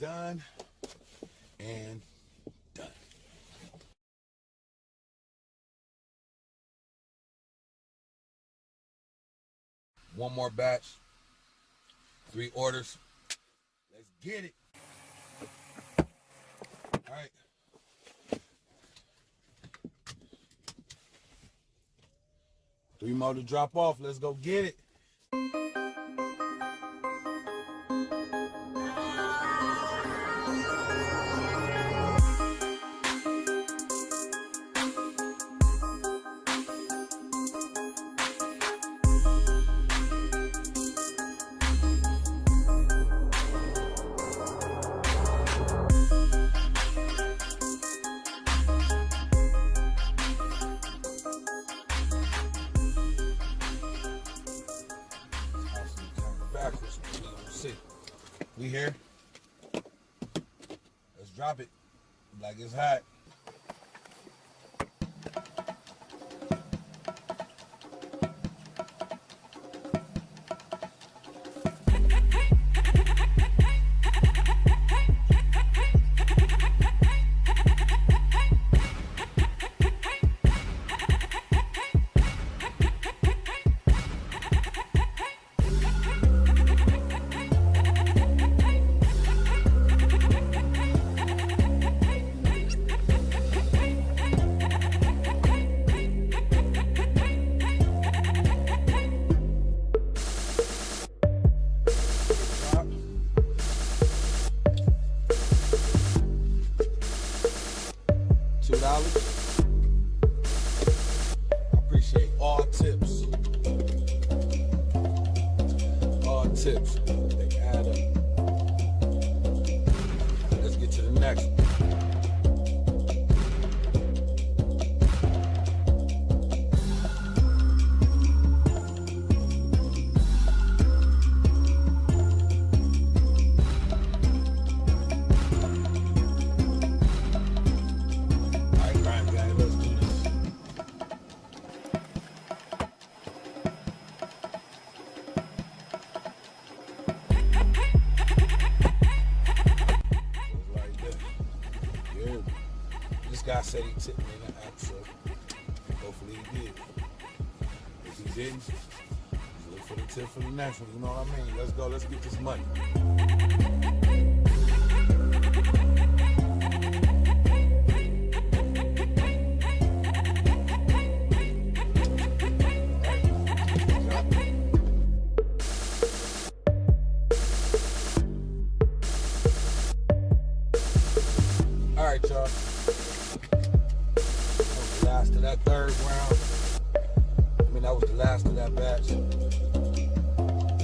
done and done. One more batch, 3 orders. Let's get it. All right. 3 more to drop off. Let's go get it. Backwards. See, we here. Let's drop it like it's hot. $2. I appreciate all tips. All tips. They add up. Let's get to the next one. This guy said he tipped me in the app, so hopefully he did. If he didn't, just look for the tip for the next one, you know what I mean? Let's go, let's get this money. All right, y'all. Last of that 3rd round. That was the last of that batch.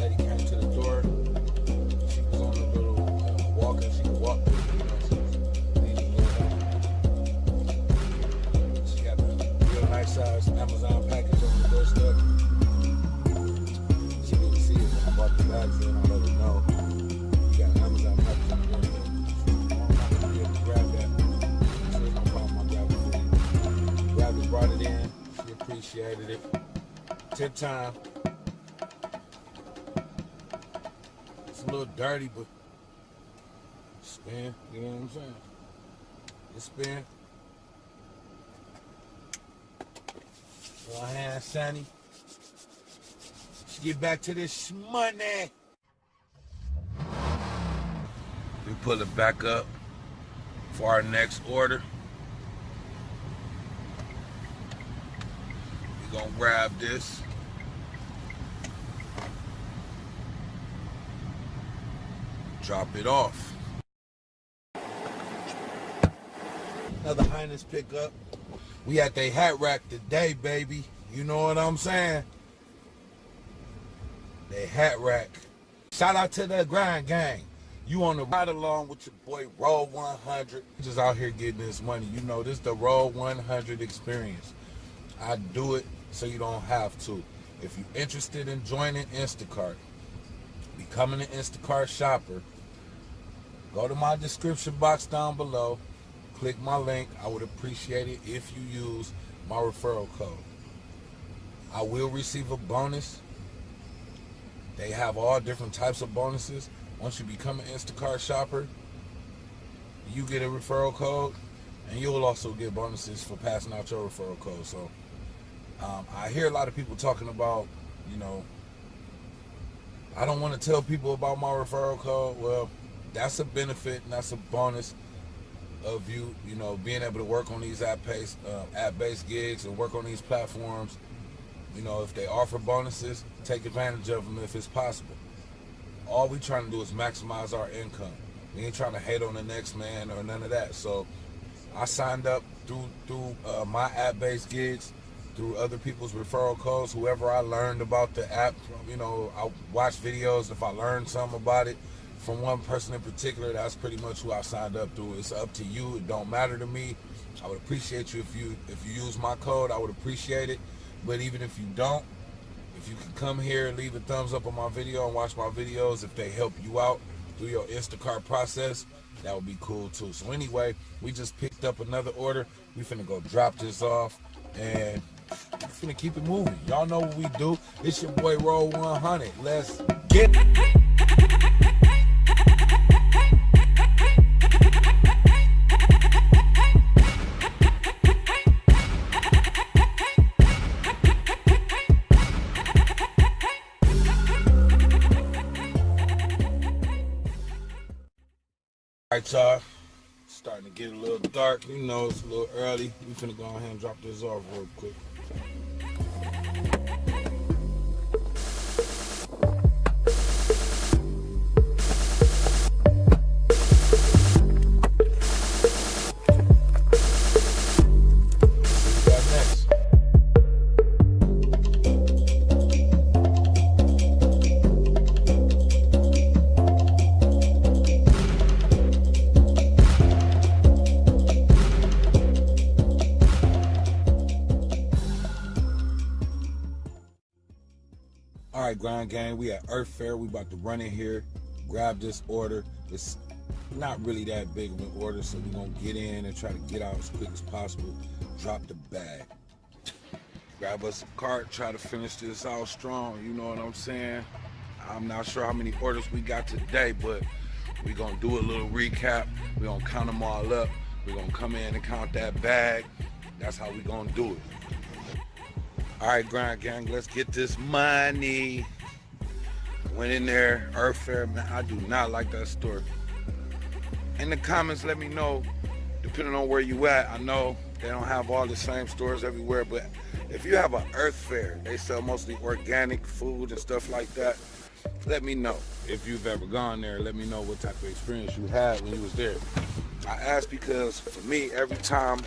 Lady came to the door. She was on a little walker. She could walk. She was leaning down. She got a real nice size Amazon package on the doorstep. She didn't see it when I bought the bags in. I let her know. You got an Amazon package on the doorstep. I'm not be able to grab that. So there's no problem. I'll grab it for you. Grabbed it, brought it in. She appreciated it. Tip time. It's a little dirty, but spin, you know what I'm saying? It spin. Little hand shiny. Let's get back to this money. We pull it back up for our next order. We're gonna grab this. Drop it off. Another Highness pickup. We at the hat rack today, baby. You know what I'm saying? The hat rack. Shout out to the grind gang. You on the ride along with your boy ROLL100. Just out here getting this money. You know, this is the ROLL100 experience. I do it so you don't have to. If you're interested in joining Instacart, becoming an Instacart shopper, go to my description box down below, click my link. I would appreciate it if you use my referral code. I will receive a bonus. They have all different types of bonuses. Once you become an Instacart shopper, you get a referral code, and you'll also get bonuses for passing out your referral code. So I hear a lot of people talking about, you know, I don't want to tell people about my referral code. Well, that's a benefit and that's a bonus of you know, being able to work on these app-based gigs and work on these platforms. You know, if they offer bonuses, take advantage of them if it's possible. All we trying to do is maximize our income. We ain't trying to hate on the next man or none of that. So I signed up through my app-based gigs, through other people's referral codes. Whoever I learned about the app, you know, I watch videos. If I learned something about it from one person in particular, that's pretty much who I signed up through. It's up to you. It don't matter to me. I would appreciate you if you use my code. I would appreciate it. But even if you don't, if you can come here and leave a thumbs up on my video and watch my videos, if they help you out through your Instacart process, that would be cool too. So anyway, we just picked up another order. We finna go drop this off and we finna keep it moving. Y'all know what we do. It's your boy ROLL100. Let's get it. Alright, y'all, starting to get a little dark. You know, it's a little early. We finna go ahead and drop this off real quick. All right, Grind Gang, we at Earth Fair. We about to run in here, grab this order. It's not really that big of an order, so we're gonna get in and try to get out as quick as possible. Drop the bag. Grab us a cart, try to finish this out strong, you know what I'm saying? I'm not sure how many orders we got today, but we're gonna do a little recap. We're gonna count them all up. We're gonna come in and count that bag. That's how we gonna do it. All right, Grind Gang, let's get this money. Went in there, Earth Fair, man, I do not like that store. In the comments, let me know, depending on where you at. I know they don't have all the same stores everywhere, but if you have an Earth Fair, they sell mostly organic food and stuff like that. Let me know if you've ever gone there. Let me know what type of experience you had when you was there. I ask because for me, every time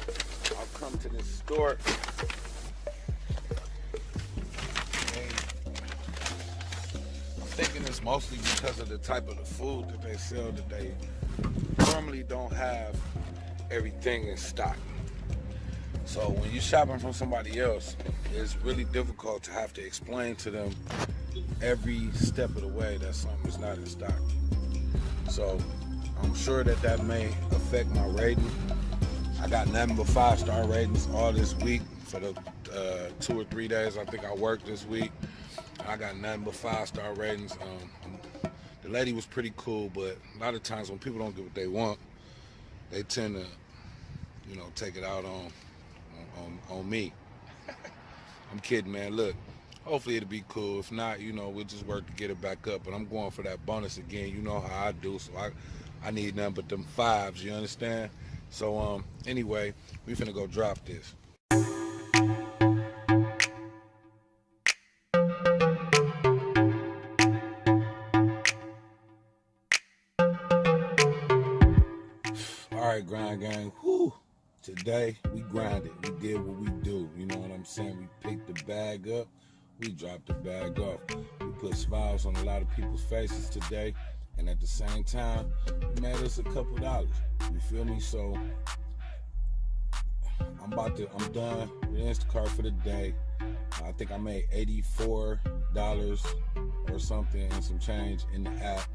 I come to this store, thinking it's mostly because of the type of the food that they sell, that they normally don't have everything in stock. So when you're shopping from somebody else, it's really difficult to have to explain to them every step of the way that something is not in stock. So I'm sure that may affect my rating. I got nothing but 5-star ratings all this week for the 2 or 3 days I think I worked this week. I got nothing but 5-star ratings. The lady was pretty cool, but a lot of times when people don't get what they want, they tend to, you know, take it out on me. I'm kidding, man. Look, hopefully it'll be cool. If not, you know, we'll just work to get it back up. But I'm going for that bonus again. You know how I do, so I need nothing but them 5s. You understand? So anyway, we finna go drop this. All right, Grind Gang. Whew. Today we grinded. We did what we do. You know what I'm saying? We picked the bag up. We dropped the bag off. We put smiles on a lot of people's faces today, and at the same time, we made us a couple dollars. You feel me? So I'm done with Instacart for the day. I think I made $84 or something and some change in the app.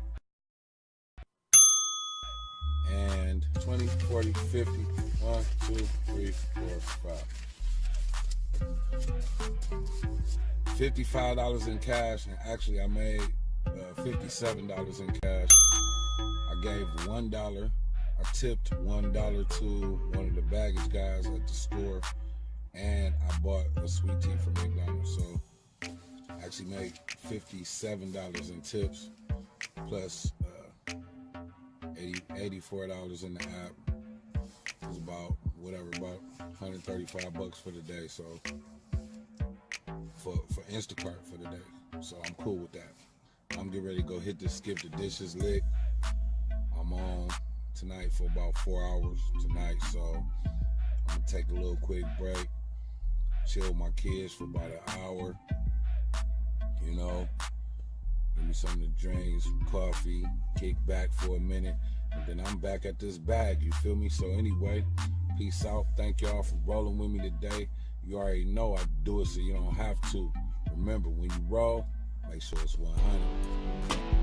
And 20, 40, 50, 1, 2, 3, 4, 5. $55 in cash, and actually I made $57 in cash. I gave $1 I tipped $1 to one of the baggage guys at the store, and I bought a sweet tea from McDonald's. So I actually made $57 in tips, plus $84 in the app. It was about $135 for the day. So for Instacart for the day. So I'm cool with that. I'm getting ready to go hit the skip the dishes lick. I'm on tonight for about 4 hours tonight, so I'm gonna take a little quick break, chill with my kids for about an hour, you know, give me something to drink, some coffee, kick back for a minute, and then I'm back at this bag, you feel me? So anyway, peace out. Thank y'all for rolling with me today. You already know I do it so you don't have to. Remember, when you roll, make sure it's 100.